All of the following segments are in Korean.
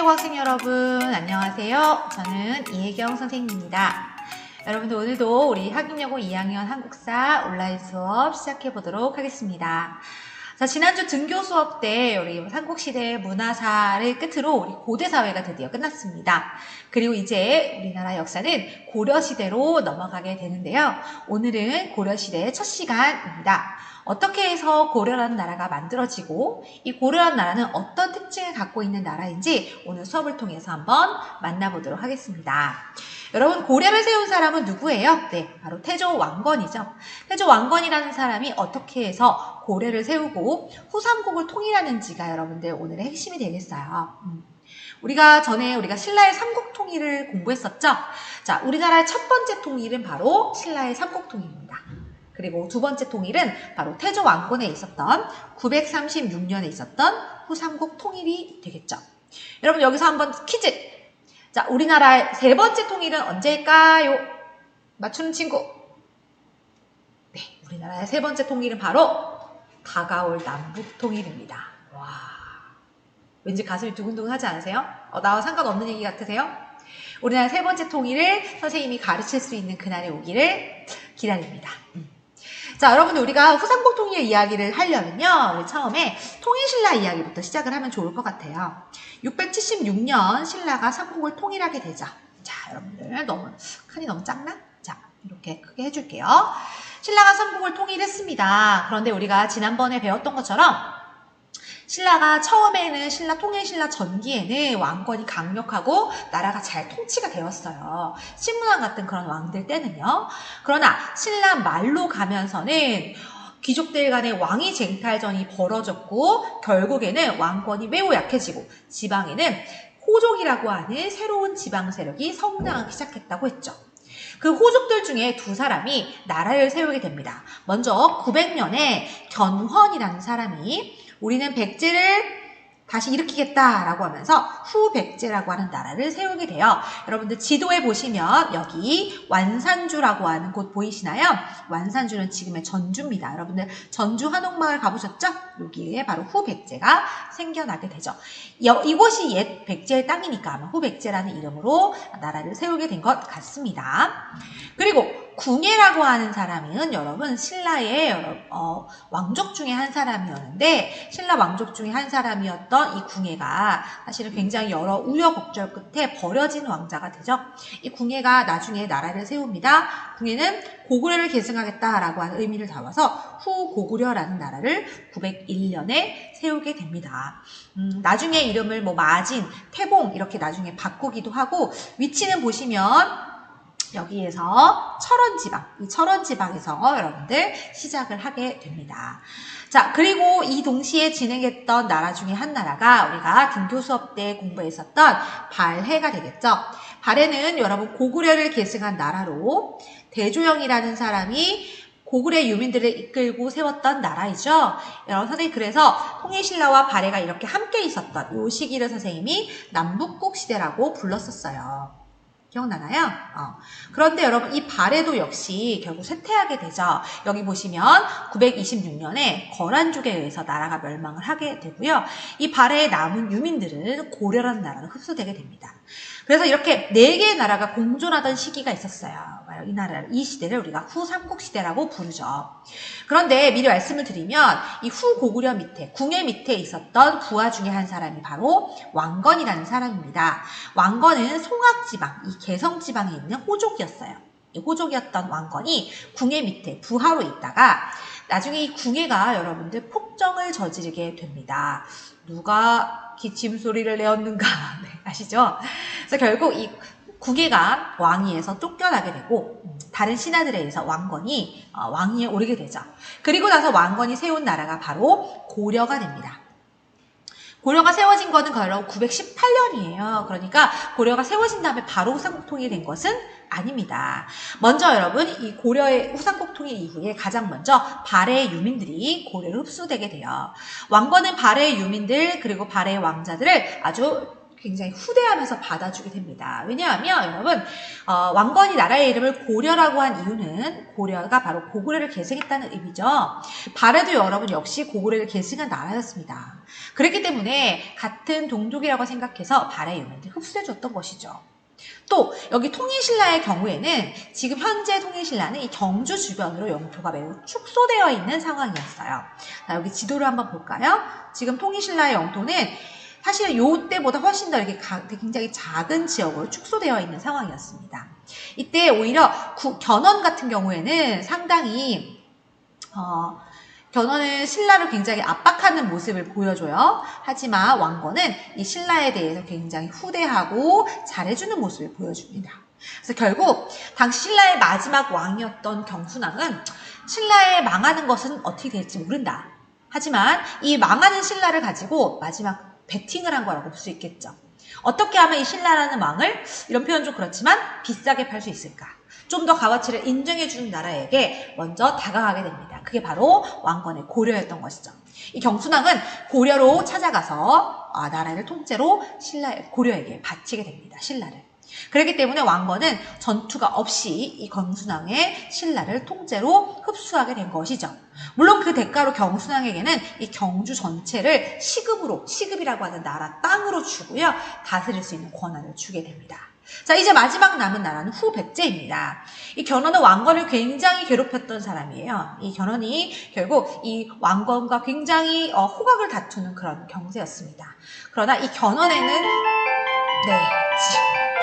학인여고 학생 여러분 안녕하세요. 저는 이혜경 선생님입니다. 여러분들 오늘도 우리 학인여고 2학년 한국사 온라인 수업 시작해 보도록 하겠습니다. 자, 지난주 등교 수업 때 우리 삼국시대 문화사를 끝으로 우리 고대사회가 드디어 끝났습니다. 그리고 이제 우리나라 역사는 고려시대로 넘어가게 되는데요. 오늘은 고려시대의 첫 시간입니다. 어떻게 해서 고려라는 나라가 만들어지고 이 고려라는 나라는 어떤 특징을 갖고 있는 나라인지 오늘 수업을 통해서 한번 만나보도록 하겠습니다. 여러분, 고려를 세운 사람은 누구예요? 네, 바로 태조 왕건이죠. 태조 왕건이라는 사람이 어떻게 해서 고려를 세우고 후삼국을 통일하는지가 여러분들 오늘의 핵심이 되겠어요. 우리가 신라의 삼국 통일을 공부했었죠? 자, 우리나라의 첫 번째 통일은 바로 신라의 삼국 통일입니다. 그리고 두 번째 통일은 바로 태조 왕건에 있었던 936년에 있었던 후삼국 통일이 되겠죠. 여러분, 여기서 한번 퀴즈! 자, 우리나라의 세 번째 통일은 언제일까요? 맞추는 친구. 네, 우리나라의 세 번째 통일은 바로 다가올 남북 통일입니다. 와, 왠지 가슴이 두근두근 하지 않으세요? 나와 상관없는 얘기 같으세요? 우리나라의 세 번째 통일을 선생님이 가르칠 수 있는 그날이 오기를 기다립니다. 자, 여러분들 우리가 후삼국 통일 이야기를 하려면요, 우리 처음에 통일신라 이야기부터 시작을 하면 좋을 것 같아요. 676년 신라가 삼국을 통일하게 되죠. 자, 여러분들 칸이 너무 작나? 자, 이렇게 크게 해줄게요. 신라가 삼국을 통일했습니다. 그런데 우리가 지난번에 배웠던 것처럼 신라가 처음에는 통일신라 전기에는 왕권이 강력하고 나라가 잘 통치가 되었어요. 신문왕 같은 그런 왕들 때는요. 그러나 신라 말로 가면서는 귀족들 간의 왕위 쟁탈전이 벌어졌고 결국에는 왕권이 매우 약해지고 지방에는 호족이라고 하는 새로운 지방 세력이 성장하기 시작했다고 했죠. 그 호족들 중에 두 사람이 나라를 세우게 됩니다. 먼저 900년에 견훤이라는 사람이 우리는 백제를 다시 일으키겠다라고 하면서 후백제라고 하는 나라를 세우게 돼요. 여러분들 지도에 보시면 여기 완산주라고 하는 곳 보이시나요? 완산주는 지금의 전주입니다. 여러분들 전주 한옥마을 가보셨죠? 여기에 바로 후백제가 생겨나게 되죠. 이곳이 옛 백제의 땅이니까 아마 후백제라는 이름으로 나라를 세우게 된 것 같습니다. 그리고 궁예라고 하는 사람은 여러분 신라의 왕족 중에 한 사람이었는데 신라 왕족 중에 한 사람이었던 이 궁예가 사실은 굉장히 여러 우여곡절 끝에 버려진 왕자가 되죠. 이 궁예가 나중에 나라를 세웁니다. 궁예는 고구려를 계승하겠다라고 하는 의미를 담아서 후고구려라는 나라를 901년에 세우게 됩니다. 나중에 이름을 마진, 태봉 이렇게 나중에 바꾸기도 하고 위치는 보시면 여기에서 철원지방, 이 철원지방에서 여러분들 시작을 하게 됩니다. 자, 그리고 이 동시에 진행했던 나라 중에 한 나라가 우리가 등교 수업 때 공부했었던 발해가 되겠죠. 발해는 여러분 고구려를 계승한 나라로 대조영이라는 사람이 고구려 유민들을 이끌고 세웠던 나라이죠. 여러분 선생님 그래서 통일신라와 발해가 이렇게 함께 있었던 이 시기를 선생님이 남북국 시대라고 불렀었어요. 기억나나요? 그런데 여러분 이 발해도 역시 결국 쇠퇴하게 되죠. 여기 보시면 926년에 거란족에 의해서 나라가 멸망을 하게 되고요. 이 발해에 남은 유민들은 고려라는 나라로 흡수되게 됩니다. 그래서 이렇게 4개의 나라가 공존하던 시기가 있었어요. 이 시대를 우리가 후삼국 시대라고 부르죠. 그런데 미리 말씀을 드리면 이 후고구려 밑에, 궁예 밑에 있었던 부하 중에 한 사람이 바로 왕건이라는 사람입니다. 왕건은 송악지방, 이 개성지방에 있는 호족이었어요. 이 호족이었던 왕건이 궁예 밑에 부하로 있다가 나중에 이 궁예가 여러분들 폭정을 저지르게 됩니다. 누가 기침 소리를 내었는가 네, 아시죠? 그래서 결국 이 궁예가 왕위에서 쫓겨나게 되고 다른 신하들에 의해서 왕건이 왕위에 오르게 되죠. 그리고 나서 왕건이 세운 나라가 바로 고려가 됩니다. 고려가 세워진 거는 바로 918년이에요. 그러니까 고려가 세워진 다음에 바로 후삼국 통일이 된 것은 아닙니다. 먼저 여러분 이 고려의 후삼국 통일 이후에 가장 먼저 발해의 유민들이 고려를 흡수되게 돼요. 왕건은 발해의 유민들 그리고 발해의 왕자들을 아주 굉장히 후대하면서 받아주게 됩니다. 왜냐하면 여러분 왕건이 나라의 이름을 고려라고 한 이유는 고려가 바로 고구려를 계승했다는 의미죠. 발해도 여러분 역시 고구려를 계승한 나라였습니다. 그렇기 때문에 같은 동족이라고 생각해서 발해 유물들이 흡수해줬던 것이죠. 또 여기 통일신라의 경우에는 지금 현재 통일신라는 이 경주 주변으로 영토가 매우 축소되어 있는 상황이었어요. 자, 여기 지도를 한번 볼까요? 지금 통일신라의 영토는 사실 요때보다 훨씬 더 이렇게 굉장히 작은 지역으로 축소되어 있는 상황이었습니다. 이때 오히려 견훤 같은 경우에는 상당히 견훤은 신라를 굉장히 압박하는 모습을 보여줘요. 하지만 왕건은 이 신라에 대해서 굉장히 후대하고 잘해주는 모습을 보여줍니다. 그래서 결국 당시 신라의 마지막 왕이었던 경순왕은 신라에 망하는 것은 어떻게 될지 모른다. 하지만 이 망하는 신라를 가지고 마지막 배팅을 한 거라고 볼 수 있겠죠. 어떻게 하면 이 신라라는 왕을, 이런 표현 좀 그렇지만 비싸게 팔 수 있을까? 좀 더 값어치를 인정해주는 나라에게 먼저 다가가게 됩니다. 그게 바로 왕건의 고려였던 것이죠. 이 경순왕은 고려로 찾아가서 나라를 통째로 고려에게 바치게 됩니다. 신라를. 그렇기 때문에 왕건은 전투가 없이 이 경순왕의 신라를 통째로 흡수하게 된 것이죠. 물론 그 대가로 경순왕에게는 이 경주 전체를 시급이라고 하는 나라 땅으로 주고요. 다스릴 수 있는 권한을 주게 됩니다. 자, 이제 마지막 남은 나라는 후백제입니다. 이 견훤은 왕건을 굉장히 괴롭혔던 사람이에요. 이 견훤이 결국 이 왕건과 굉장히 호각을 다투는 그런 경세였습니다. 그러나 이 견훤에는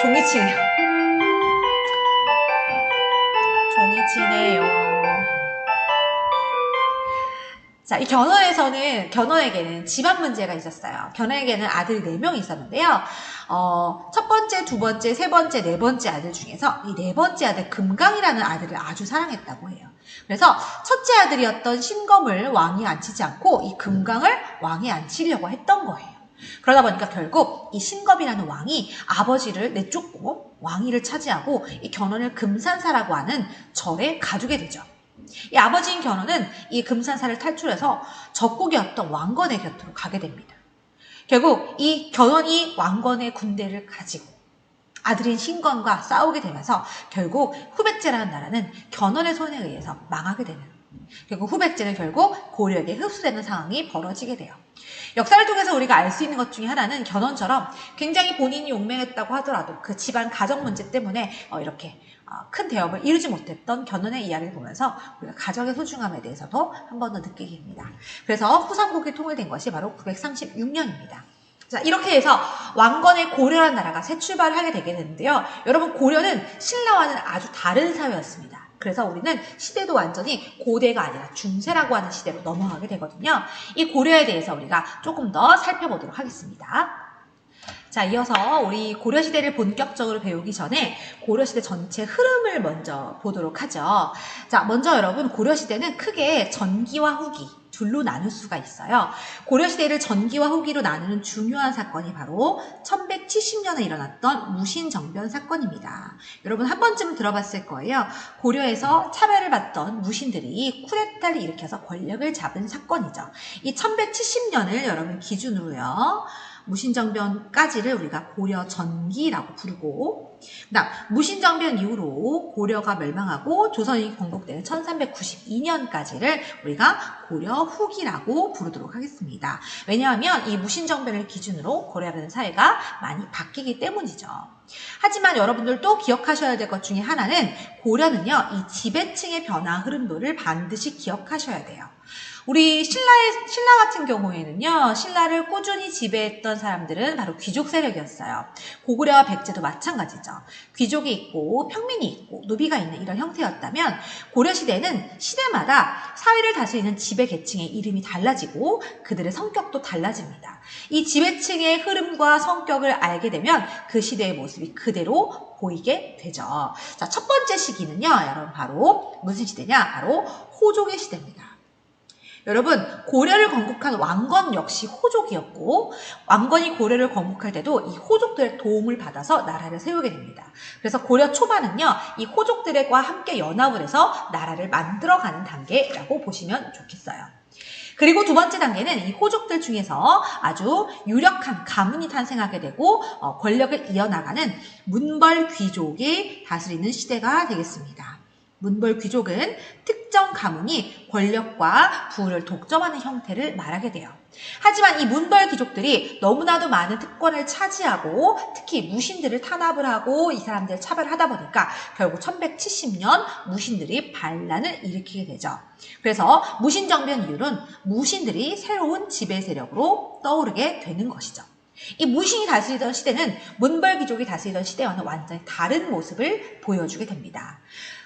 종이 치네요. 종이 치네요. 자, 이 견훤에게는 집안 문제가 있었어요. 견훤에게는 아들이 4명이 있었는데요. 첫 번째, 두 번째, 세 번째, 네 번째 아들 중에서 이 네 번째 아들 금강이라는 아들을 아주 사랑했다고 해요. 그래서 첫째 아들이었던 신검을 왕위에 앉히지 않고 이 금강을 왕위에 앉히려고 했던 거예요. 그러다 보니까 결국 이 신검이라는 왕이 아버지를 내쫓고 왕위를 차지하고 이 견훤을 금산사라고 하는 절에 가두게 되죠. 이 아버지인 견훤은 이 금산사를 탈출해서 적국이었던 왕건의 곁으로 가게 됩니다. 결국 이 견훤이 왕건의 군대를 가지고 아들인 신검과 싸우게 되면서 결국 후백제라는 나라는 견훤의 손에 의해서 망하게 되는, 결국 후백제는 결국 고려에게 흡수되는 상황이 벌어지게 돼요. 역사를 통해서 우리가 알 수 있는 것 중에 하나는 견훤처럼 굉장히 본인이 용맹했다고 하더라도 그 집안 가정 문제 때문에 이렇게 큰 대업을 이루지 못했던 견훤의 이야기를 보면서 우리가 가정의 소중함에 대해서도 한 번 더 느끼게 됩니다. 그래서 후삼국이 통일된 것이 바로 936년입니다. 자, 이렇게 해서 왕건의 고려라는 나라가 새 출발을 하게 되게 되는데요. 여러분, 고려는 신라와는 아주 다른 사회였습니다. 그래서 우리는 시대도 완전히 고대가 아니라 중세라고 하는 시대로 넘어가게 되거든요. 이 고려에 대해서 우리가 조금 더 살펴보도록 하겠습니다. 자, 이어서 우리 고려시대를 본격적으로 배우기 전에 고려시대 전체 흐름을 먼저 보도록 하죠. 자, 먼저 여러분, 고려시대는 크게 전기와 후기 둘로 나눌 수가 있어요. 고려시대를 전기와 후기로 나누는 중요한 사건이 바로 1170년에 일어났던 무신정변 사건입니다. 여러분 한 번쯤 들어봤을 거예요. 고려에서 차별을 받던 무신들이 쿠데타를 일으켜서 권력을 잡은 사건이죠. 이 1170년을 여러분 기준으로요. 무신정변까지를 우리가 고려 전기라고 부르고, 그다음 무신정변 이후로 고려가 멸망하고 조선이 건국되는 1392년까지를 우리가 고려 후기라고 부르도록 하겠습니다. 왜냐하면 이 무신정변을 기준으로 고려라는 사회가 많이 바뀌기 때문이죠. 하지만 여러분들도 기억하셔야 될 것 중에 하나는 고려는요, 이 지배층의 변화 흐름도를 반드시 기억하셔야 돼요. 우리 신라 같은 경우에는요, 신라를 꾸준히 지배했던 사람들은 바로 귀족 세력이었어요. 고구려와 백제도 마찬가지죠. 귀족이 있고 평민이 있고 노비가 있는 이런 형태였다면 고려시대는 시대마다 사회를 다스리는 지배 계층의 이름이 달라지고 그들의 성격도 달라집니다. 이 지배층의 흐름과 성격을 알게 되면 그 시대의 모습이 그대로 보이게 되죠. 자, 첫 번째 시기는요, 여러분 바로 무슨 시대냐? 바로 호족의 시대입니다. 여러분, 고려를 건국한 왕건 역시 호족이었고 왕건이 고려를 건국할 때도 이 호족들의 도움을 받아서 나라를 세우게 됩니다. 그래서 고려 초반은요, 이 호족들과 함께 연합을 해서 나라를 만들어가는 단계라고 보시면 좋겠어요. 그리고 두 번째 단계는 이 호족들 중에서 아주 유력한 가문이 탄생하게 되고 권력을 이어나가는 문벌 귀족이 다스리는 시대가 되겠습니다. 문벌 귀족은 특정 가문이 권력과 부를 독점하는 형태를 말하게 돼요. 하지만 이 문벌 귀족들이 너무나도 많은 특권을 차지하고 특히 무신들을 탄압을 하고 이 사람들을 차별하다 보니까 결국 1170년 무신들이 반란을 일으키게 되죠. 그래서 무신정변 이후는 무신들이 새로운 지배 세력으로 떠오르게 되는 것이죠. 이 무신이 다스리던 시대는 문벌 귀족이 다스리던 시대와는 완전히 다른 모습을 보여주게 됩니다.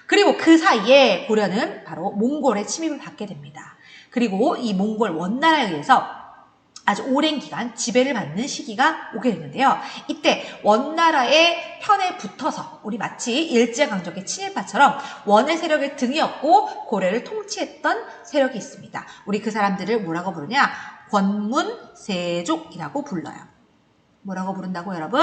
그리고 그 사이에 고려는 바로 몽골의 침입을 받게 됩니다. 그리고 이 몽골 원나라에 의해서 아주 오랜 기간 지배를 받는 시기가 오게 되는데요. 이때 원나라의 편에 붙어서 우리 마치 일제강점기 친일파처럼 원의 세력을 등에 업고 고려를 통치했던 세력이 있습니다. 우리 그 사람들을 뭐라고 부르냐? 권문세족이라고 불러요. 뭐라고 부른다고 여러분?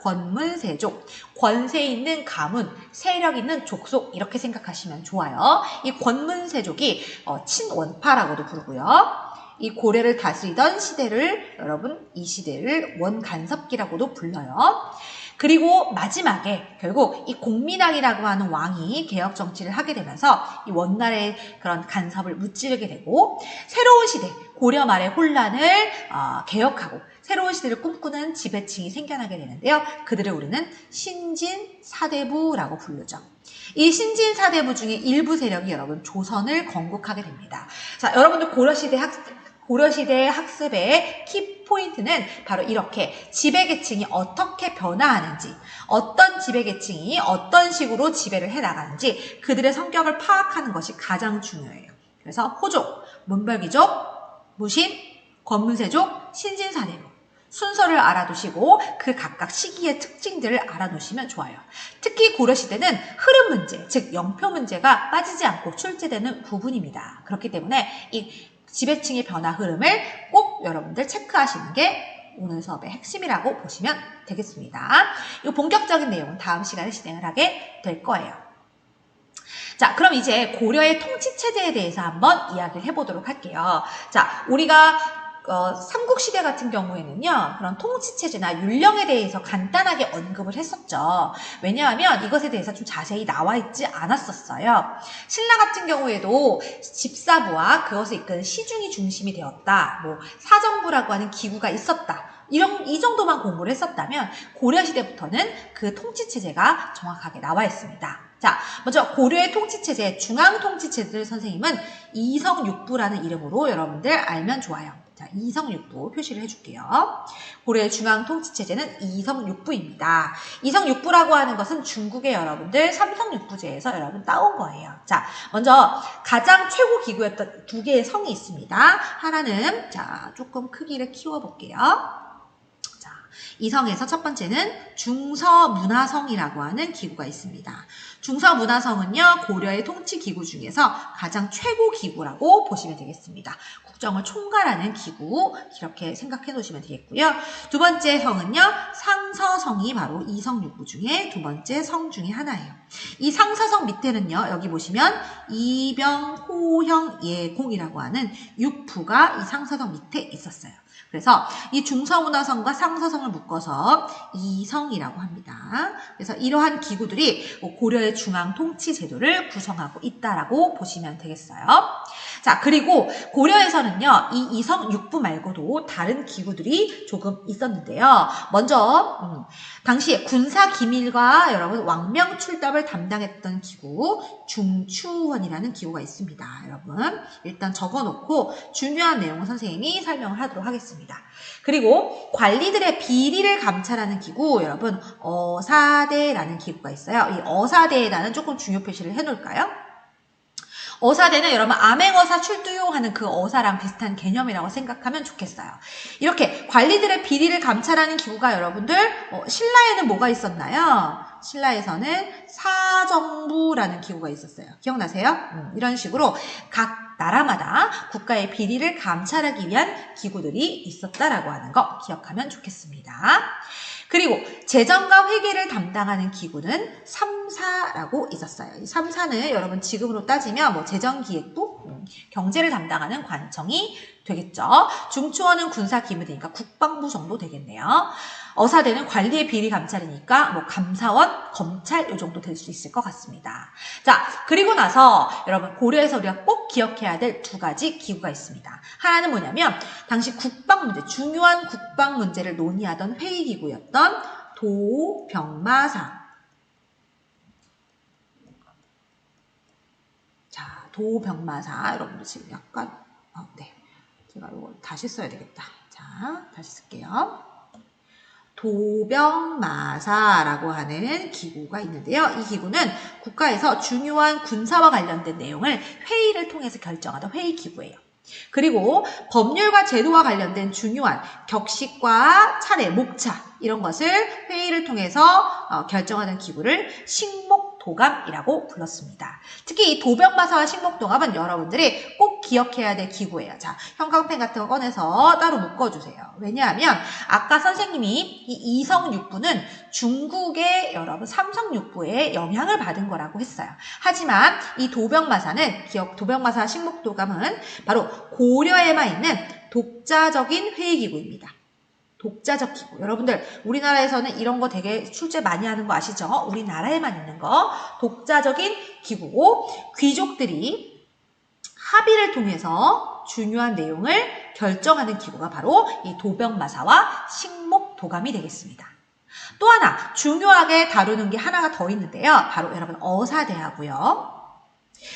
권문세족, 권세 있는 가문, 세력 있는 족속 이렇게 생각하시면 좋아요. 이 권문세족이 친원파라고도 부르고요. 이 고려를 다스리던 시대를 여러분 이 시대를 원간섭기라고도 불러요. 그리고 마지막에 결국 이 공민왕이라고 하는 왕이 개혁 정치를 하게 되면서 이 원나라의 그런 간섭을 무찌르게 되고 새로운 시대, 고려 말의 혼란을 개혁하고 새로운 시대를 꿈꾸는 지배층이 생겨나게 되는데요. 그들을 우리는 신진사대부라고 부르죠. 이 신진사대부 중에 일부 세력이 여러분 조선을 건국하게 됩니다. 자, 여러분들 고려시대 학습의 키포인트는 바로 이렇게 지배계층이 어떻게 변화하는지, 어떤 지배계층이 어떤 식으로 지배를 해나가는지 그들의 성격을 파악하는 것이 가장 중요해요. 그래서 호족, 문벌귀족, 무신, 권문세족, 신진사대부 순서를 알아두시고 그 각각 시기의 특징들을 알아놓으시면 좋아요. 특히 고려시대는 흐름 문제, 즉 영표 문제가 빠지지 않고 출제되는 부분입니다. 그렇기 때문에 이 지배층의 변화 흐름을 꼭 여러분들 체크하시는 게 오늘 수업의 핵심이라고 보시면 되겠습니다. 이 본격적인 내용은 다음 시간에 진행을 하게 될 거예요. 자, 그럼 이제 고려의 통치체제에 대해서 한번 이야기를 해보도록 할게요. 자, 우리가 삼국시대 같은 경우에는요, 그런 통치체제나 율령에 대해서 간단하게 언급을 했었죠. 왜냐하면 이것에 대해서 좀 자세히 나와 있지 않았었어요. 신라 같은 경우에도 집사부와 그것을 이끄는 시중이 중심이 되었다. 뭐 사정부라고 하는 기구가 있었다. 이 정도만 공부를 했었다면 고려시대부터는 그 통치체제가 정확하게 나와 있습니다. 자, 먼저 고려의 통치체제, 중앙통치체제를 선생님은 이성육부라는 이름으로 여러분들 알면 좋아요. 자, 이성육부 표시를 해줄게요. 고려의 중앙통치체제는 이성육부입니다. 이성육부라고 하는 것은 중국의 여러분들 삼성육부제에서 여러분 따온 거예요. 자, 먼저 가장 최고 기구였던 두 개의 성이 있습니다. 하나는 자 조금 크기를 키워볼게요. 이 성에서 첫 번째는 중서문화성이라고 하는 기구가 있습니다. 중서문화성은요, 고려의 통치기구 중에서 가장 최고 기구라고 보시면 되겠습니다. 국정을 총괄하는 기구, 이렇게 생각해 놓으시면 되겠고요. 두 번째 성은요, 상서성이 바로 이 성 육부 중에 두 번째 성 중에 하나예요. 이 상서성 밑에는요, 여기 보시면 이병, 호형, 예공이라고 하는 육부가 이 상서성 밑에 있었어요. 그래서 이 중서문화성과 상서성을 묶어서 이성이라고 합니다. 그래서 이러한 기구들이 고려의 중앙 통치 제도를 구성하고 있다라고 보시면 되겠어요. 자, 그리고 고려에서는요, 이 이성 육부 말고도 다른 기구들이 조금 있었는데요. 먼저 당시에 군사 기밀과 여러분 왕명 출답을 담당했던 기구 중추원이라는 기구가 있습니다. 여러분 일단 적어놓고 중요한 내용을 선생님이 설명을 하도록 하겠습니다. 그리고 관리들의 비리를 감찰하는 기구 여러분 어사대라는 기구가 있어요. 이 어사대에다는 조금 중요 표시를 해놓을까요? 어사대는 여러분 암행어사 출두요하는 그 어사랑 비슷한 개념이라고 생각하면 좋겠어요. 이렇게 관리들의 비리를 감찰하는 기구가 여러분들 신라에는 뭐가 있었나요? 신라에서는 사정부라는 기구가 있었어요. 기억나세요? 이런 식으로 각 나라마다 국가의 비리를 감찰하기 위한 기구들이 있었다라고 하는 거 기억하면 좋겠습니다. 그리고 재정과 회계를 담당하는 기구는 3사라고 있었어요. 이 3사는 여러분 지금으로 따지면 뭐 재정기획부, 경제를 담당하는 관청이 되겠죠. 중추원은 군사기밀이니까 국방부 정도 되겠네요. 어사대는 관리의 비리 감찰이니까 뭐 감사원, 검찰 이 정도 될 수 있을 것 같습니다. 자, 그리고 나서 여러분 고려에서 우리가 꼭 기억해야 될 두 가지 기구가 있습니다. 하나는 뭐냐면 당시 국방 문제, 중요한 국방 문제를 논의하던 회의기구였던 도병마사. 자, 도병마사 여러분들 지금 약간 네, 제가 이거 다시 써야 되겠다. 자, 다시 쓸게요. 도병마사라고 하는 기구가 있는데요. 이 기구는 국가에서 중요한 군사와 관련된 내용을 회의를 통해서 결정하던 회의기구예요. 그리고 법률과 제도와 관련된 중요한 격식과 차례, 목차 이런 것을 회의를 통해서 결정하는 기구를 식목도감이라고 불렀습니다. 특히 이 도병마사와 식목도감은 여러분들이 꼭 기억해야 될 기구예요. 자, 형광펜 같은 거 꺼내서 따로 묶어주세요. 왜냐하면 아까 선생님이 이 이성육부는 중국의 여러분 삼성육부에 영향을 받은 거라고 했어요. 하지만 이 도병마사는 도병마사와 식목도감은 바로 고려에만 있는 독자적인 회의기구입니다. 독자적 기구. 여러분들 우리나라에서는 이런 거 되게 출제 많이 하는 거 아시죠? 우리나라에만 있는 거. 독자적인 기구고 귀족들이 합의를 통해서 중요한 내용을 결정하는 기구가 바로 이 도병마사와 식목도감이 되겠습니다. 또 하나 중요하게 다루는 게 하나가 더 있는데요. 바로 여러분 어사대하고요.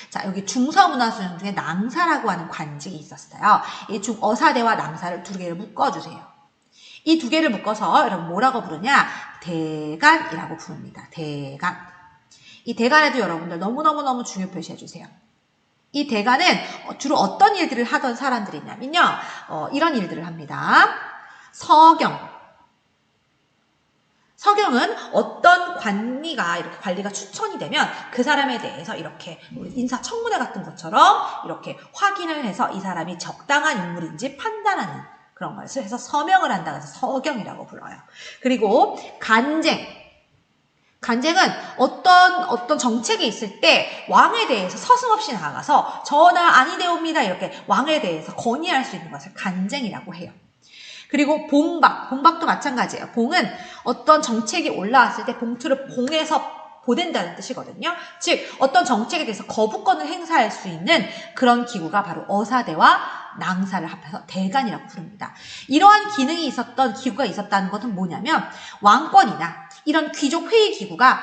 자, 여기 중서문화수능 중에 낭사라고 하는 관직이 있었어요. 이 어사대와 낭사를 두 개를 묶어주세요. 이 두 개를 묶어서 여러분 뭐라고 부르냐? 대간이라고 부릅니다. 대간. 이 대간에도 여러분들 너무너무 중요 표시해주세요. 이 대간은 주로 어떤 일들을 하던 사람들이 있냐면요. 이런 일들을 합니다. 서경은 어떤 관리가 이렇게 관리가 추천이 되면 그 사람에 대해서 이렇게 인사청문회 같은 것처럼 이렇게 확인을 해서 이 사람이 적당한 인물인지 판단하는 그런 것을 해서 서명을 한다고 해서 서경이라고 불러요. 그리고 간쟁은 어떤 정책이 있을 때 왕에 대해서 서슴없이 나가서 전하 아니되옵니다 이렇게 왕에 대해서 건의할 수 있는 것을 간쟁이라고 해요. 그리고 봉박도 마찬가지예요. 봉은 어떤 정책이 올라왔을 때 봉투를 봉해서 보낸다는 뜻이거든요. 즉 어떤 정책에 대해서 거부권을 행사할 수 있는 그런 기구가 바로 어사대와 낭사를 합해서 대간이라고 부릅니다. 이러한 기능이 있었던 기구가 있었다는 것은 뭐냐면 왕권이나 이런 귀족 회의 기구가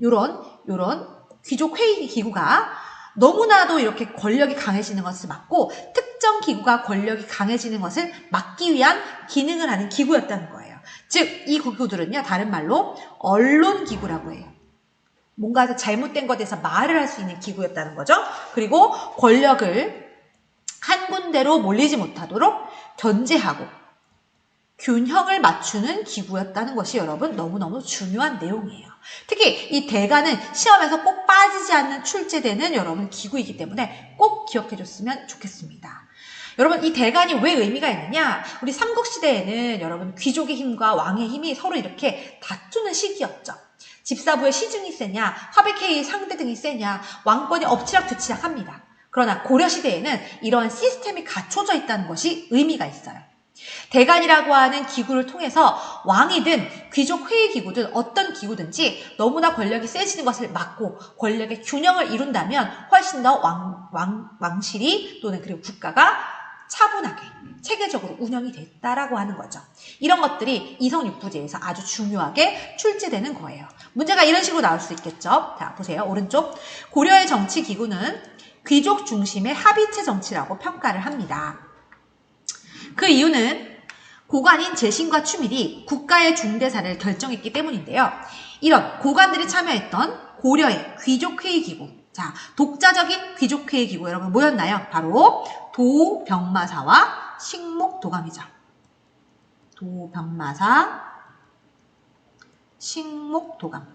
요런 귀족 회의 기구가 너무나도 이렇게 권력이 강해지는 것을 막고 특정 기구가 권력이 강해지는 것을 막기 위한 기능을 하는 기구였다는 거예요. 즉 이 기구들은요 다른 말로 언론기구라고 해요. 뭔가 잘못된 것에 대해서 말을 할 수 있는 기구였다는 거죠. 그리고 권력을 한 군데로 몰리지 못하도록 견제하고 균형을 맞추는 기구였다는 것이 여러분 너무너무 중요한 내용이에요. 특히 이 대간은 시험에서 꼭 빠지지 않는 출제되는 여러분 기구이기 때문에 꼭 기억해 줬으면 좋겠습니다. 여러분 이 대간이 왜 의미가 있느냐? 우리 삼국시대에는 여러분 귀족의 힘과 왕의 힘이 서로 이렇게 다투는 시기였죠. 집사부의 시중이 세냐, 화백회의 상대 등이 세냐, 왕권이 엎치락뒤치락 합니다. 그러나 고려시대에는 이러한 시스템이 갖춰져 있다는 것이 의미가 있어요. 대간이라고 하는 기구를 통해서 왕이든 귀족 회의기구든 어떤 기구든지 너무나 권력이 세지는 것을 막고 권력의 균형을 이룬다면 훨씬 더 왕실이 또는 그리고 국가가 차분하게 체계적으로 운영이 됐다라고 하는 거죠. 이런 것들이 이성육부제에서 아주 중요하게 출제되는 거예요. 문제가 이런 식으로 나올 수 있겠죠. 자, 보세요. 오른쪽. 고려의 정치기구는 귀족 중심의 합의체 정치라고 평가를 합니다. 그 이유는 고관인 재신과 추밀이 국가의 중대사를 결정했기 때문인데요. 이런 고관들이 참여했던 고려의 귀족회의기구, 자, 독자적인 귀족회의기구 여러분 뭐였나요? 바로 도병마사와 식목도감이죠. 도병마사, 식목도감.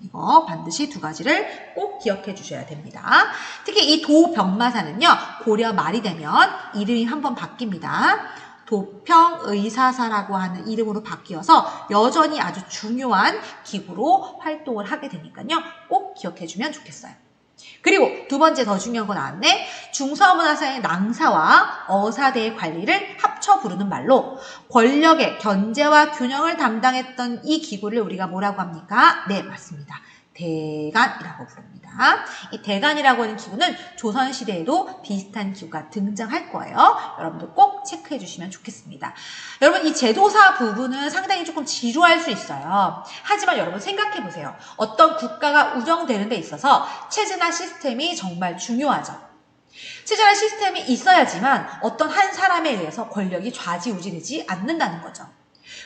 이거 반드시 두 가지를 꼭 기억해 주셔야 됩니다. 특히 이 도병마사는요, 고려 말이 되면 이름이 한번 바뀝니다. 도평의사사라고 하는 이름으로 바뀌어서 여전히 아주 중요한 기구로 활동을 하게 되니까요. 꼭 기억해 주면 좋겠어요. 그리고 두 번째 더 중요한 거 나왔네. 중서문화사의 낭사와 어사대의 관리를 합쳐 부르는 말로 권력의 견제와 균형을 담당했던 이 기구를 우리가 뭐라고 합니까? 네, 맞습니다. 대간이라고 부릅니다. 이 대간이라고 하는 기구는 조선시대에도 비슷한 기구가 등장할 거예요. 여러분들 꼭 체크해 주시면 좋겠습니다. 여러분, 이 제도사 부분은 상당히 조금 지루할 수 있어요. 하지만 여러분 생각해 보세요. 어떤 국가가 운영되는 데 있어서 체제나 시스템이 정말 중요하죠. 체제나 시스템이 있어야지만 어떤 한 사람에 의해서 권력이 좌지우지되지 않는다는 거죠.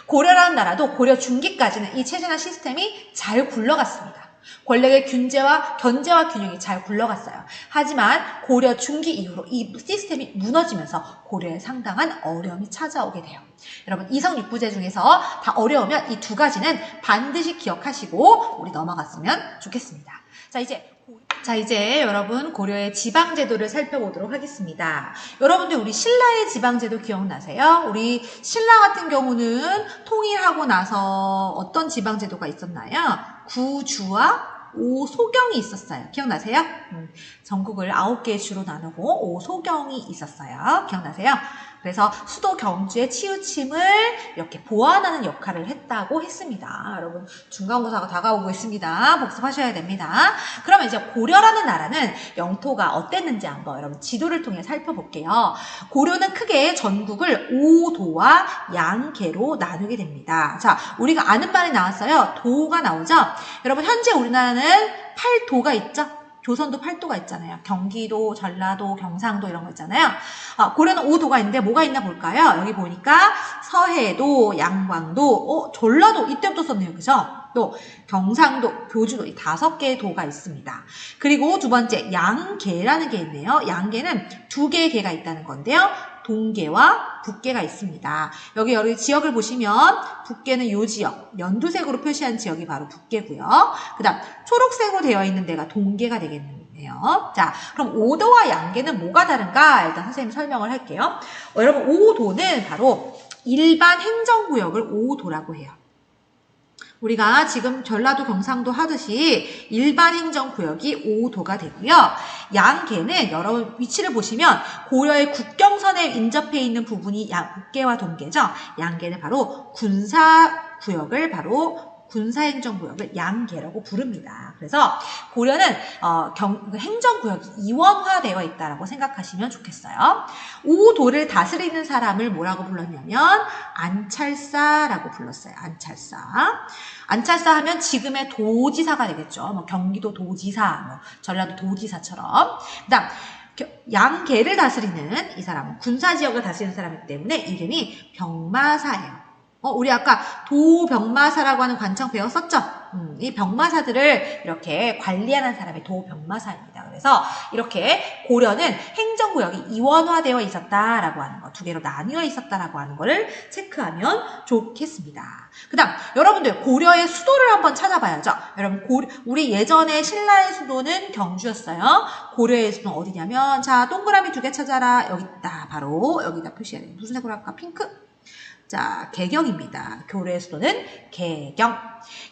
고려라는 나라도 고려 중기까지는 이 체제나 시스템이 잘 굴러갔습니다. 권력의 견제와 균형이 잘 굴러갔어요. 하지만 고려 중기 이후로 이 시스템이 무너지면서 고려에 상당한 어려움이 찾아오게 돼요. 여러분, 이성육부제 중에서 다 어려우면 이 두 가지는 반드시 기억하시고 우리 넘어갔으면 좋겠습니다. 자, 이제 여러분 고려의 지방제도를 살펴보도록 하겠습니다. 여러분들 우리 신라의 지방제도 기억나세요? 우리 신라 같은 경우는 통일하고 나서 어떤 지방제도가 있었나요? 구주와 오소경이 있었어요. 기억나세요? 전국을 9개의 주로 나누고 오소경이 있었어요. 기억나세요? 그래서 수도 경주의 치우침을 이렇게 보완하는 역할을 했다고 했습니다. 여러분, 중간고사가 다가오고 있습니다. 복습하셔야 됩니다. 그러면 이제 고려라는 나라는 영토가 어땠는지 한번 여러분 지도를 통해 살펴볼게요. 고려는 크게 전국을 5도와 양계로 나누게 됩니다. 자, 우리가 아는 말이 나왔어요. 도가 나오죠? 여러분, 현재 우리나라는 8도가 있죠? 조선도 8도가 있잖아요. 경기도, 전라도, 경상도 이런 거 있잖아요. 고려는 5도가 있는데 뭐가 있나 볼까요? 여기 보니까 서해도, 양광도, 전라도 이때부터 썼네요. 그죠? 또 경상도, 교주도 이 5개의 도가 있습니다. 그리고 두 번째 양계라는 게 있네요. 양계는 2개의 계가 있다는 건데요. 동계와 북계가 있습니다. 여기 지역을 보시면 북계는 요 지역, 연두색으로 표시한 지역이 바로 북계고요. 그 다음 초록색으로 되어 있는 데가 동계가 되겠네요. 자, 그럼 5도와 양계는 뭐가 다른가? 일단 선생님 설명을 할게요. 여러분, 5도는 바로 일반 행정구역을 5도라고 해요. 우리가 지금 전라도 경상도 하듯이 일반 행정구역이 5도가 되고요. 양계는 여러분 위치를 보시면 고려의 국경선에 인접해 있는 부분이 북계와 동계죠. 양계는 바로 군사행정구역을 양계라고 부릅니다. 그래서 고려는 행정구역이 이원화되어 있다고 생각하시면 좋겠어요. 5도를 다스리는 사람을 뭐라고 불렀냐면 안찰사라고 불렀어요. 안찰사 하면 지금의 도지사가 되겠죠. 뭐 경기도 도지사, 전라도 도지사처럼. 그다음 양계를 다스리는 이 사람은 군사지역을 다스리는 사람이기 때문에 이름이 병마사예요. 우리 아까 도병마사라고 하는 관청 배웠었죠? 이 병마사들을 이렇게 관리하는 사람이 도병마사입니다. 그래서 이렇게 고려는 행정구역이 이원화되어 있었다라고 하는 거, 2개로 나뉘어 있었다라고 하는 거를 체크하면 좋겠습니다. 그 다음, 여러분들 고려의 수도를 한번 찾아봐야죠. 여러분, 우리 예전에 신라의 수도는 경주였어요. 고려의 수도는 어디냐면, 자, 동그라미 2개 찾아라. 여기 있다. 바로 여기다 표시해야 돼요. 무슨 색으로 할까? 핑크? 자, 개경입니다. 고려의 수도는 개경.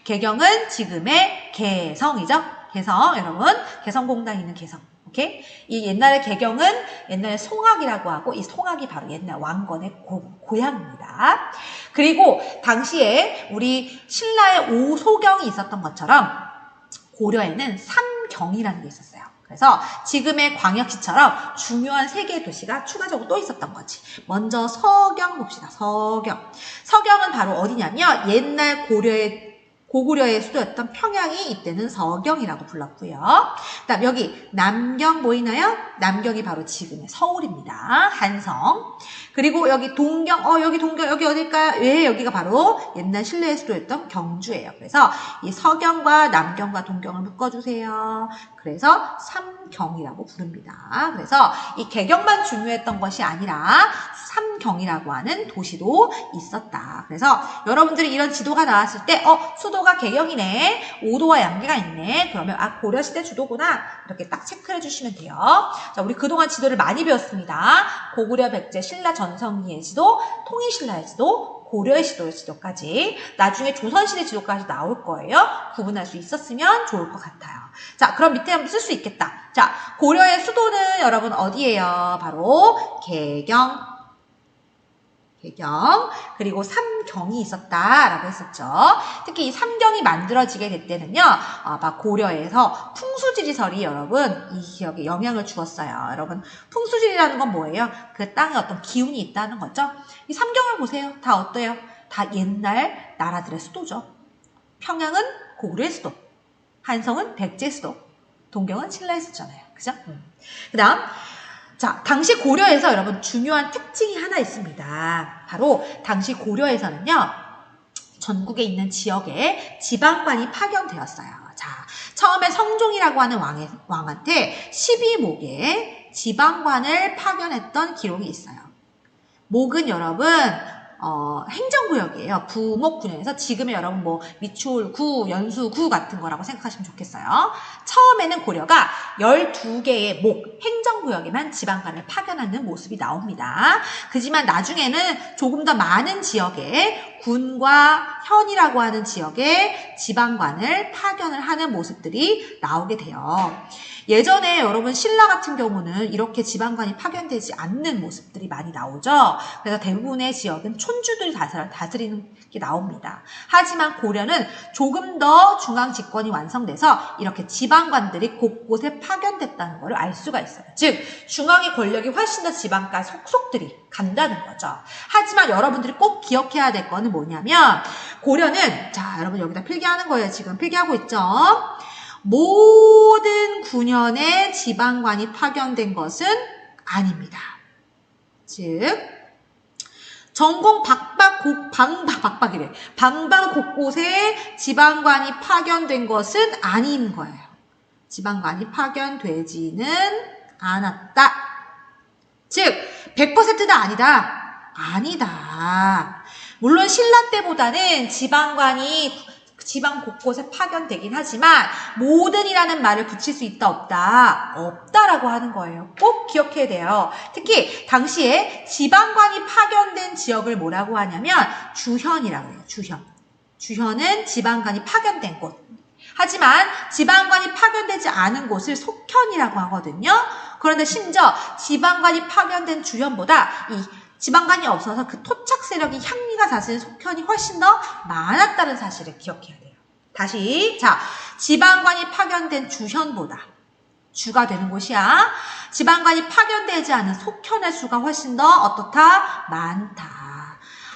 개경은 지금의 개성이죠. 개성, 여러분. 개성공단이 있는 개성. 오케이? 이 옛날의 개경은 옛날에 송악이라고 하고 이 송악이 바로 옛날 왕건의 고향입니다. 그리고 당시에 우리 신라의 오소경이 있었던 것처럼 고려에는 삼경이라는 게 있었어요. 그래서 지금의 광역시처럼 중요한 3개의 도시가 추가적으로 또 있었던 거지. 먼저 서경 봅시다. 서경은 바로 어디냐면 옛날 고구려의 수도였던 평양이 이때는 서경이라고 불렀고요. 그다음 여기 남경 보이나요? 남경이 바로 지금의 서울입니다. 한성. 그리고 여기 여기 여기 어딜까요? 왜 여기가 바로 옛날 신라의 수도였던 경주예요. 그래서 이 서경과 남경과 동경을 묶어주세요. 그래서 삼경이라고 부릅니다. 그래서 이 개경만 중요했던 것이 아니라 삼경이라고 하는 도시도 있었다. 그래서 여러분들이 이런 지도가 나왔을 때 수도가 개경이네. 오도와 양계가 있네. 그러면 고려시대 주도구나. 이렇게 딱 체크해 주시면 돼요. 자, 우리 그동안 지도를 많이 배웠습니다. 고구려, 백제, 신라, 전성기의 지도, 통일신라의 지도, 고려의 지도까지 나중에 조선시대 지도까지 나올 거예요. 구분할 수 있었으면 좋을 것 같아요. 자, 그럼 밑에 한번 쓸 수 있겠다. 자, 고려의 수도는 여러분 어디예요? 바로 개경. 그리고 삼경이 있었다라고 했었죠. 특히 이 삼경이 만들어지게 될 때는요, 고려에서 풍수지리설이 여러분 이 지역에 영향을 주었어요. 여러분 풍수지리라는 건 뭐예요? 그 땅에 어떤 기운이 있다는 거죠. 이 삼경을 보세요. 다 어때요? 다 옛날 나라들의 수도죠. 평양은 고구려의 수도, 한성은 백제의 수도, 동경은 신라의 수도잖아요. 그죠? 그 다음 자, 당시 고려에서 여러분 중요한 특징이 하나 있습니다. 바로 당시 고려에서는요, 전국에 있는 지역에 지방관이 파견되었어요. 자, 처음에 성종이라고 하는 왕한테 12목의 지방관을 파견했던 기록이 있어요. 목은 여러분 행정구역이에요. 부목군에서 지금의 여러분 미추홀구, 연수구 같은 거라고 생각하시면 좋겠어요. 처음에는 고려가 12개의 목, 행정구역에만 지방관을 파견하는 모습이 나옵니다. 그지만 나중에는 조금 더 많은 지역에 군과 현이라고 하는 지역에 지방관을 파견을 하는 모습들이 나오게 돼요. 예전에 여러분 신라 같은 경우는 이렇게 지방관이 파견되지 않는 모습들이 많이 나오죠. 그래서 대부분의 지역은 촌주들이 다스리는 게 나옵니다. 하지만 고려는 조금 더 중앙 집권이 완성돼서 이렇게 지방관들이 곳곳에 파견됐다는 걸 알 수가 있어요. 즉 중앙의 권력이 훨씬 더 지방간 속속들이 간다는 거죠. 하지만 여러분들이 꼭 기억해야 될 거는 뭐냐면 고려는 자 여러분 여기다 필기하는 거예요. 지금 필기하고 있죠. 모든 군현에 지방관이 파견된 것은 아닙니다. 즉 전공 방방 곳곳에 지방관이 파견된 것은 아닌 거예요. 지방관이 파견되지는 않았다. 즉 100%다 아니다. 아니다. 물론 신라 때보다는 지방 곳곳에 파견되긴 하지만 모든이라는 말을 붙일 수 있다 없다? 없다라고 하는 거예요. 꼭 기억해야 돼요. 특히 당시에 지방관이 파견된 지역을 뭐라고 하냐면 주현이라고 해요. 주현은 지방관이 파견된 곳. 하지만 지방관이 파견되지 않은 곳을 속현이라고 하거든요. 그런데 심지어 지방관이 파견된 주현보다 이 지방관이 없어서 그 토착 세력이 향리가 다스린 속현이 훨씬 더 많았다는 사실을 기억해야 돼요. 다시 자 지방관이 파견된 주현보다 주가 되는 곳이야. 지방관이 파견되지 않은 속현의 수가 훨씬 더 어떻다? 많다.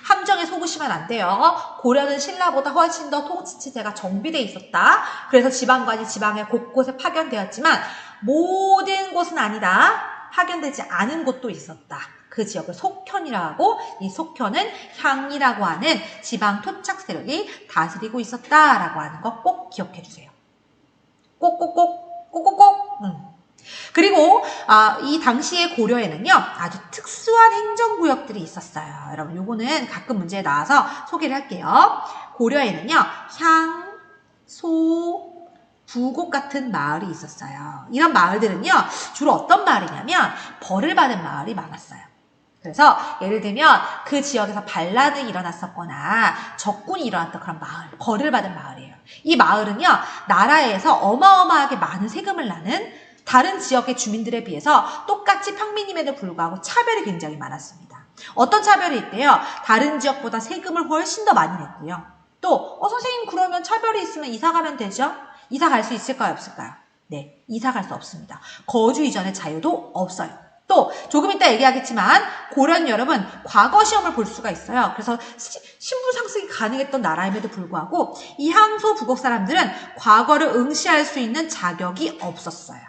함정에 속으시면 안 돼요. 고려는 신라보다 훨씬 더 통치체제가 정비되어 있었다. 그래서 지방관이 지방의 곳곳에 파견되었지만 모든 곳은 아니다. 파견되지 않은 곳도 있었다. 그 지역을 속현이라고 하고 이 속현은 향리라고 하는 지방 토착 세력이 다스리고 있었다라고 하는 거 꼭 기억해 주세요. 꼭꼭꼭. 그리고 이 당시의 고려에는요 아주 특수한 행정구역들이 있었어요. 여러분 요거는 가끔 문제에 나와서 소개를 할게요. 고려에는요 향, 소, 부곡 같은 마을이 있었어요. 이런 마을들은요 주로 어떤 마을이냐면 벌을 받은 마을이 많았어요. 그래서 예를 들면 그 지역에서 반란이 일어났었거나 적군이 일어났던 그런 마을, 벌을 받은 마을이에요. 이 마을은요 나라에서 어마어마하게 많은 세금을 나는 다른 지역의 주민들에 비해서 똑같이 평민임에도 불구하고 차별이 굉장히 많았습니다. 어떤 차별이 있대요? 다른 지역보다 세금을 훨씬 더 많이 냈고요. 또 선생님 그러면 차별이 있으면 이사 가면 되죠? 이사 갈 수 있을까요? 없을까요? 네, 이사 갈 수 없습니다. 거주 이전의 자유도 없어요. 또 조금 이따 얘기하겠지만 고려는 여러분 과거 시험을 볼 수가 있어요. 그래서 신분 상승이 가능했던 나라임에도 불구하고 이 향소 부곡 사람들은 과거를 응시할 수 있는 자격이 없었어요.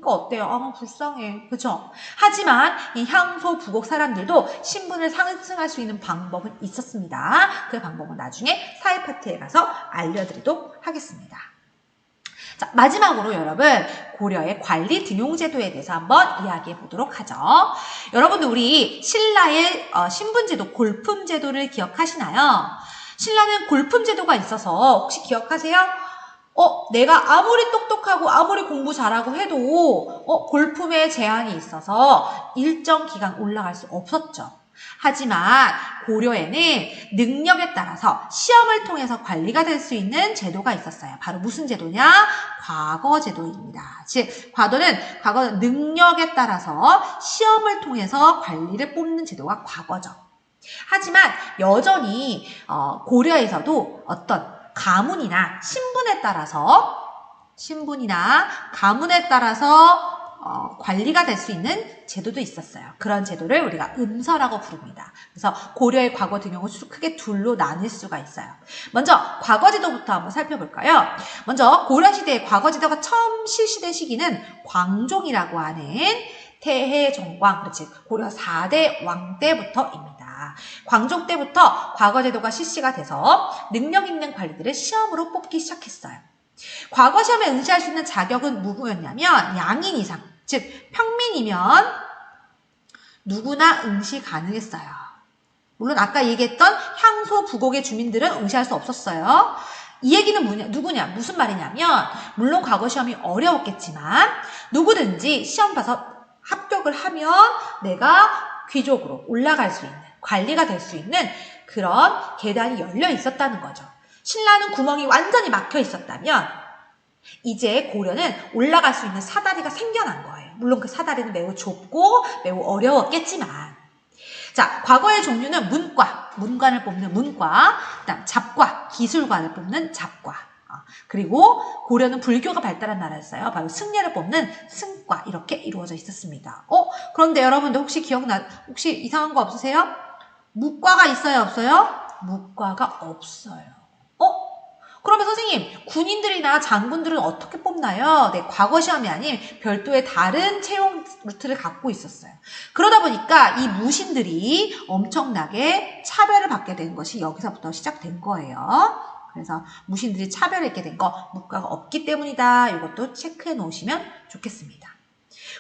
보니까 어때요? 아, 불쌍해. 그죠? 하지만 이 향소 부곡 사람들도 신분을 상승할 수 있는 방법은 있었습니다. 그 방법은 나중에 사회 파트에 가서 알려드리도록 하겠습니다. 자, 마지막으로 여러분 고려의 관리 등용제도에 대해서 한번 이야기해 보도록 하죠. 여러분들 우리 신라의 신분제도, 골품제도를 기억하시나요? 신라는 골품제도가 있어서 혹시 기억하세요? 내가 아무리 똑똑하고 아무리 공부 잘하고 해도 골품에 제한이 있어서 일정 기간 올라갈 수 없었죠. 하지만 고려에는 능력에 따라서 시험을 통해서 관리가 될 수 있는 제도가 있었어요. 바로 무슨 제도냐? 과거제도입니다. 즉 과거 능력에 따라서 시험을 통해서 관리를 뽑는 제도가 과거죠. 하지만 여전히 고려에서도 어떤 가문이나 신분이나 가문에 따라서 관리가 될 수 있는 제도도 있었어요. 그런 제도를 우리가 음서라고 부릅니다. 그래서 고려의 과거 등용을 크게 둘로 나눌 수가 있어요. 먼저 과거제도부터 한번 살펴볼까요? 먼저 고려시대의 과거제도가 처음 실시된 시기는 광종이라고 하는 태해정광, 그렇지, 고려 4대 왕 때부터입니다. 광종 때부터 과거제도가 실시가 돼서 능력 있는 관리들을 시험으로 뽑기 시작했어요. 과거 시험에 응시할 수 있는 자격은 누구였냐면 양인 이상, 즉 평민이면 누구나 응시 가능했어요. 물론 아까 얘기했던 향소 부곡의 주민들은 응시할 수 없었어요. 이 얘기는 누구냐? 무슨 말이냐면 물론 과거 시험이 어려웠겠지만 누구든지 시험 봐서 합격을 하면 내가 귀족으로 올라갈 수 있는, 관리가 될 수 있는 그런 계단이 열려 있었다는 거죠. 신라는 구멍이 완전히 막혀 있었다면 이제 고려는 올라갈 수 있는 사다리가 생겨난 거예요. 물론 그 사다리는 매우 좁고 매우 어려웠겠지만. 자, 과거의 종류는 문관을 뽑는 문과, 그다음 잡과, 기술관을 뽑는 잡과. 그리고 고려는 불교가 발달한 나라였어요. 바로 승려를 뽑는 승과, 이렇게 이루어져 있었습니다. 그런데 여러분들 혹시 이상한 거 없으세요? 무과가 있어요, 없어요? 무과가 없어요. 그러면 선생님, 군인들이나 장군들은 어떻게 뽑나요? 네, 과거 시험이 아닌 별도의 다른 채용 루트를 갖고 있었어요. 그러다 보니까 이 무신들이 엄청나게 차별을 받게 된 것이 여기서부터 시작된 거예요. 그래서 무신들이 차별을 받게 된 거, 무과가 없기 때문이다. 이것도 체크해 놓으시면 좋겠습니다.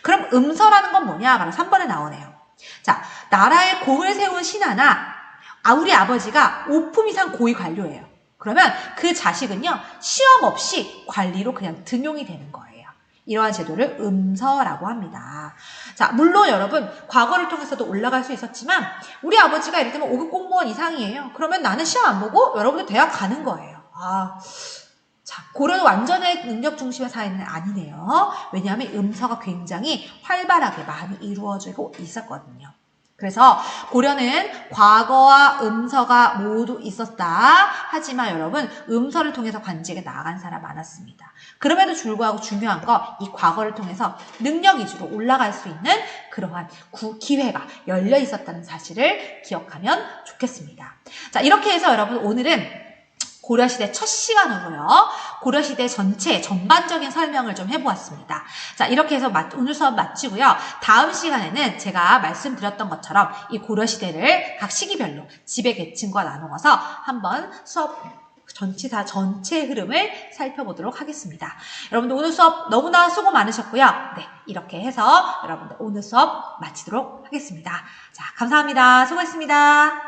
그럼 음서라는 건 뭐냐? 바로 3번에 나오네요. 자, 나라에 공을 세운 신하나 우리 아버지가 5품 이상 고위 관료예요. 그러면 그 자식은요, 시험 없이 관리로 그냥 등용이 되는 거예요. 이러한 제도를 음서라고 합니다. 자, 물론 여러분, 과거를 통해서도 올라갈 수 있었지만, 우리 아버지가 예를 들면 5급 공무원 이상이에요. 그러면 나는 시험 안 보고 여러분들 대학 가는 거예요. 자, 고려는 완전히 능력 중심의 사회는 아니네요. 왜냐하면 음서가 굉장히 활발하게 많이 이루어지고 있었거든요. 그래서 고려는 과거와 음서가 모두 있었다. 하지만 여러분, 음서를 통해서 관직에 나간 사람 많았습니다. 그럼에도 불구하고 중요한 거, 이 과거를 통해서 능력 위주로 올라갈 수 있는 그러한 기회가 열려 있었다는 사실을 기억하면 좋겠습니다. 자, 이렇게 해서 여러분 오늘은 고려시대 첫 시간으로요. 고려시대 전체 전반적인 설명을 좀 해보았습니다. 자, 이렇게 해서 오늘 수업 마치고요. 다음 시간에는 제가 말씀드렸던 것처럼 이 고려시대를 각 시기별로 지배 계층과 나누어서 한번 수업 전체 흐름을 살펴보도록 하겠습니다. 여러분들 오늘 수업 너무나 수고 많으셨고요. 네, 이렇게 해서 여러분들 오늘 수업 마치도록 하겠습니다. 자, 감사합니다. 수고했습니다.